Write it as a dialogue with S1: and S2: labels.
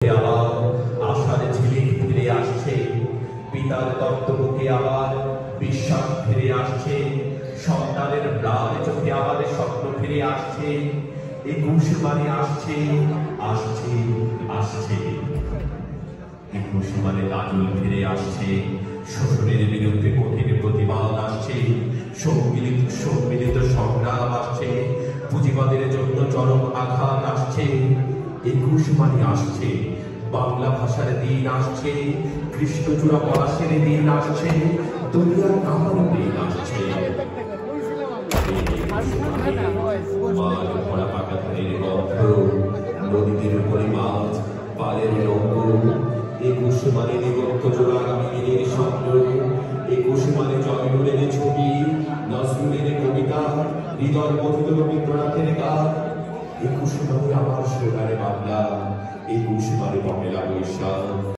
S1: আবার আশার ঝিলিক ফিরে আসছে, পিতার দত্তবুকে আবার বিশ্বাস ফিরে আসছে, সন্তানের প্রাণ চোখে আবার স্বপ্ন ফিরে আসছে। 21 মানে আসছে, আসছে, আসছে। 21 মানে কাজল ফিরে আসছে, শোষণের বিরুদ্ধে কঠিন প্রতিবাদ আসছে, সম্মিলিত সংগ্রাম আসছে, পুঁজিবাদের জন্য চরম আঘাত আসছে। 21 মানে আসছে, বাংলা ভাষার দিন আসছে, কৃষ্ণচূড়া পলাশের দিন আসছে, দুনিয়ার আমার দিন আসছে। ভরা পাকা ধানের গন্ধ, নদীদের উপরে মাছ, পালের নৌকো। 21 মানে দিগন্ত জোড়া আগামী দিনের স্বপ্ন। 21 মানে জয়নুরের ছবি, নজরুলের কবিতা, হৃদয় মথিত রবীন্দ্রনাথের গান। 21 মানে আমার সোনারে বাংলা। 21 মানে পহেলা বৈশাখ।